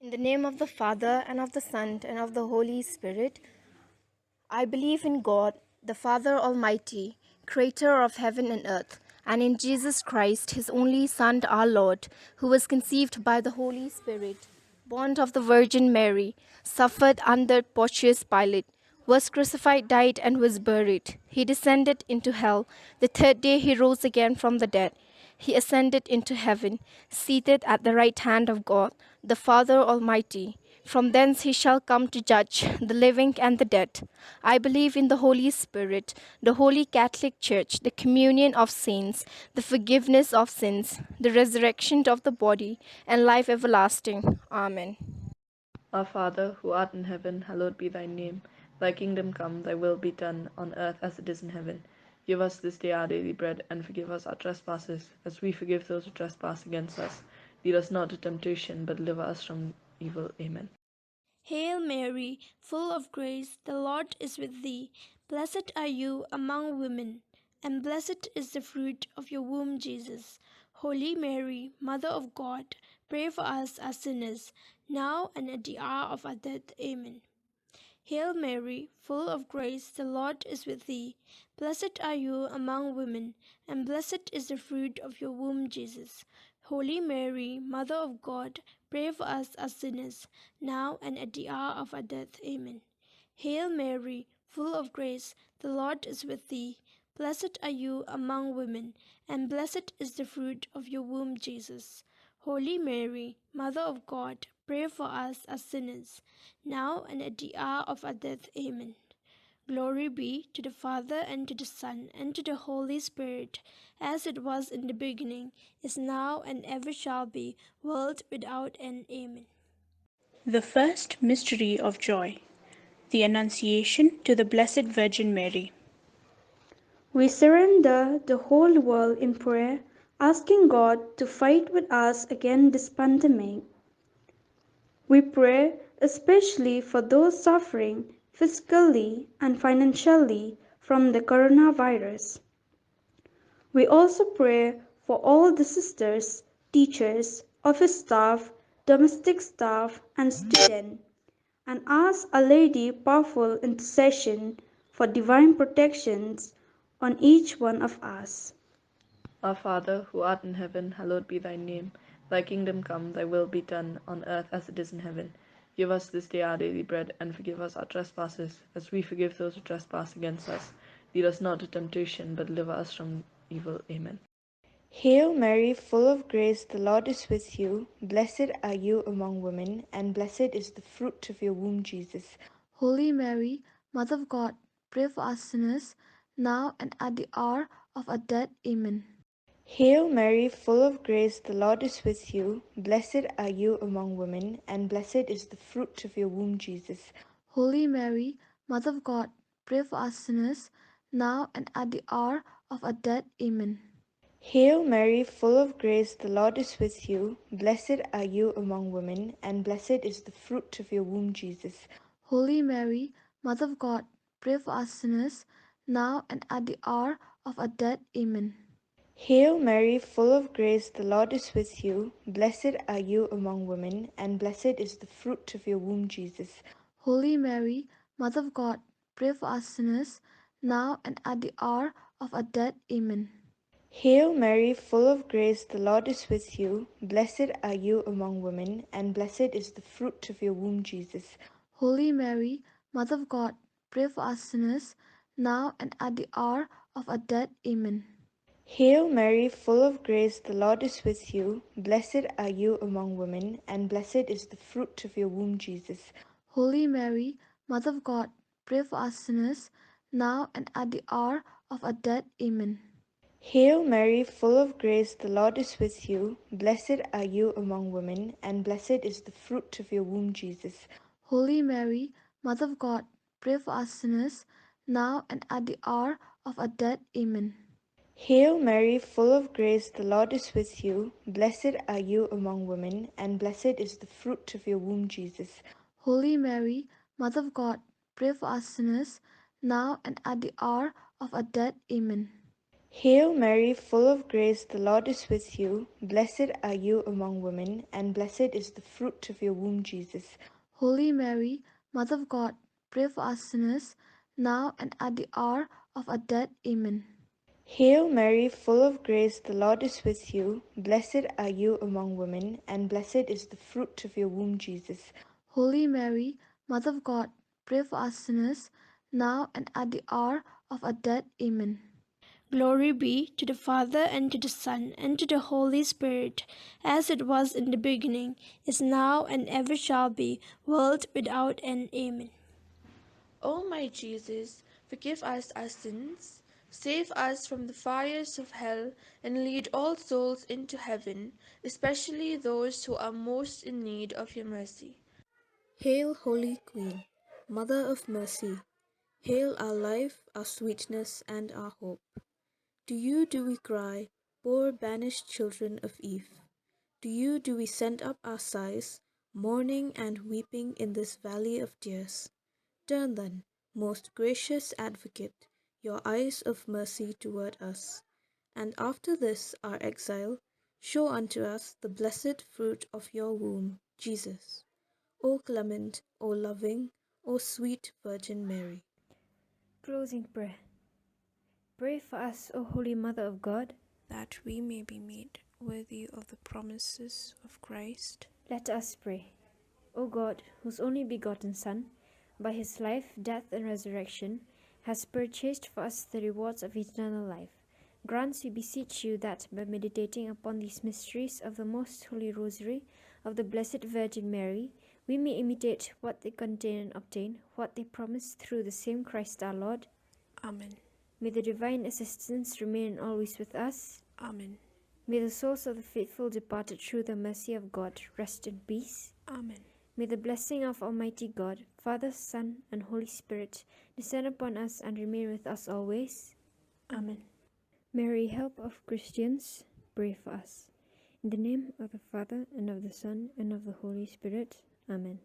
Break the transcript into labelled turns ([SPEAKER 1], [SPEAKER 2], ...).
[SPEAKER 1] In the name of the Father, and of the Son, and of the Holy Spirit, I believe in God, the Father Almighty, creator of heaven and earth, and in Jesus Christ, his only Son, our Lord, who was conceived by the Holy Spirit, born of the Virgin Mary, suffered under Pontius Pilate, was crucified, died, and was buried. He descended into hell. The third day he rose again from the dead. He ascended into heaven, seated at the right hand of God, the Father Almighty. From thence he shall come to judge the living and the dead. I believe in the Holy Spirit, the Holy Catholic Church, the communion of saints, the forgiveness of sins, the resurrection of the body, and life everlasting. Amen.
[SPEAKER 2] Our Father, who art in heaven, hallowed be thy name. Thy kingdom come, thy will be done, on earth as it is in heaven. Give us this day our daily bread, and forgive us our trespasses, as we forgive those who trespass against us. Lead us not to temptation, but deliver us from evil. Amen.
[SPEAKER 3] Hail Mary, full of grace, the Lord is with thee. Blessed are you among women, and blessed is the fruit of your womb, Jesus. Holy Mary, Mother of God, pray for us as sinners, now and at the hour of our death. Amen. Hail Mary, full of grace, the Lord is with thee. Blessed are you among women, and blessed is the fruit of your womb, Jesus. Holy Mary, Mother of God, pray for us as sinners, now and at the hour of our death. Amen. Hail Mary, full of grace, the Lord is with thee. Blessed are you among women, and blessed is the fruit of your womb, Jesus. Holy Mary, Mother of God, pray for us as sinners, now and at the hour of our death. Amen. Glory be to the Father, and to the Son, and to the Holy Spirit, as it was in the beginning, is now, and ever shall be, world without end. Amen.
[SPEAKER 4] The first mystery of joy, the Annunciation to the Blessed Virgin Mary.
[SPEAKER 5] We surrender the whole world in prayer, asking God to fight with us against this pandemic. We pray especially for those suffering physically and financially from the coronavirus. We also pray for all the sisters, teachers, office staff, domestic staff, and students, and ask Our Lady powerful intercession for divine protections on each one of us.
[SPEAKER 2] Our Father, who art in heaven, hallowed be thy name. Thy kingdom come, thy will be done, on earth as it is in heaven. Give us this day our daily bread, and forgive us our trespasses, as we forgive those who trespass against us. Lead us not to temptation, but deliver us from evil. Amen.
[SPEAKER 6] Hail Mary, full of grace, the Lord is with you. Blessed are you among women, and blessed is the fruit of your womb, Jesus.
[SPEAKER 7] Holy Mary, Mother of God, pray for us sinners, now and at the hour of our death. Amen.
[SPEAKER 6] Hail Mary, full of grace, the Lord is with you. Blessed are you among women, and blessed is the fruit of your womb, Jesus.
[SPEAKER 7] Holy Mary, Mother of God, pray for us sinners, now and at the hour of our death. Amen.
[SPEAKER 6] Hail Mary, full of grace, the Lord is with you. Blessed are you among women, and blessed is the fruit of your womb, Jesus.
[SPEAKER 7] Holy Mary, Mother of God, pray for us sinners, now and at the hour of our death. Amen.
[SPEAKER 6] Hail Mary, full of grace, the Lord is with you. Blessed are you among women, and blessed is the fruit of your womb, Jesus.
[SPEAKER 7] Holy Mary, Mother of God, pray for us sinners, now and at the hour of our death. Amen.
[SPEAKER 6] Hail Mary, full of grace, the Lord is with you. Blessed are you among women, and blessed is the fruit of your womb, Jesus.
[SPEAKER 7] Holy Mary, Mother of God, pray for us sinners, now and at the hour of our death. Amen.
[SPEAKER 6] Hail Mary, full of grace, the Lord is with you. Blessed are you among women, and blessed is the fruit of your womb, Jesus.
[SPEAKER 7] Holy Mary, Mother of God, pray for us sinners, now and at the hour of our death. Amen.
[SPEAKER 6] Hail Mary, full of grace, the Lord is with you. Blessed are you among women, and blessed is the fruit of your womb, Jesus.
[SPEAKER 7] Holy Mary, Mother of God, pray for us sinners, now and at the hour of our death. Amen.
[SPEAKER 6] Hail Mary, full of grace, the Lord is with you. Blessed are you among women, and blessed is the fruit of your womb, Jesus.
[SPEAKER 7] Holy Mary, Mother of God, pray for us sinners, now and at the hour of our death. Amen.
[SPEAKER 6] Hail Mary, full of grace, the Lord is with you. Blessed are you among women, and blessed is the fruit of your womb, Jesus.
[SPEAKER 7] Holy Mary, Mother of God, pray for us sinners, now and at the hour of our death. Amen.
[SPEAKER 6] Hail Mary, full of grace, the Lord is with you. Blessed are you among women, and blessed is the fruit of your womb, Jesus.
[SPEAKER 7] Holy Mary, Mother of God, pray for us sinners, now and at the hour of our death. Amen.
[SPEAKER 3] Glory be to the Father, and to the Son, and to the Holy Spirit, as it was in the beginning, is now, and ever shall be, world without end. Amen.
[SPEAKER 8] O my Jesus, forgive us our sins, save us from the fires of hell, and lead all souls into heaven, especially those who are most in need of your mercy.
[SPEAKER 9] Hail, Holy Queen, Mother of Mercy, hail our life, our sweetness, and our hope. To you do we cry, poor banished children of Eve. To you do we send up our sighs, mourning and weeping in this valley of tears. Turn then, most gracious Advocate, your eyes of mercy toward us, and after this our exile, show unto us the blessed fruit of your womb, Jesus. O clement, O loving, O sweet Virgin Mary.
[SPEAKER 10] Closing prayer. Pray for us, O Holy Mother of God,
[SPEAKER 11] that we may be made worthy of the promises of Christ.
[SPEAKER 10] Let us pray. O God, whose only begotten Son, by his life, death, and resurrection, has purchased for us the rewards of eternal life, grant, we beseech you, that by meditating upon these mysteries of the Most Holy Rosary of the Blessed Virgin Mary, we may imitate what they contain and obtain what they promise through the same Christ our Lord.
[SPEAKER 11] Amen.
[SPEAKER 10] May the divine assistance remain always with us.
[SPEAKER 11] Amen.
[SPEAKER 10] May the souls of the faithful departed through the mercy of God rest in peace.
[SPEAKER 11] Amen.
[SPEAKER 10] May the blessing of Almighty God, Father, Son, and Holy Spirit descend upon us and remain with us always.
[SPEAKER 11] Amen.
[SPEAKER 10] Mary, help of Christians, pray for us. In the name of the Father, and of the Son, and of the Holy Spirit. Amen.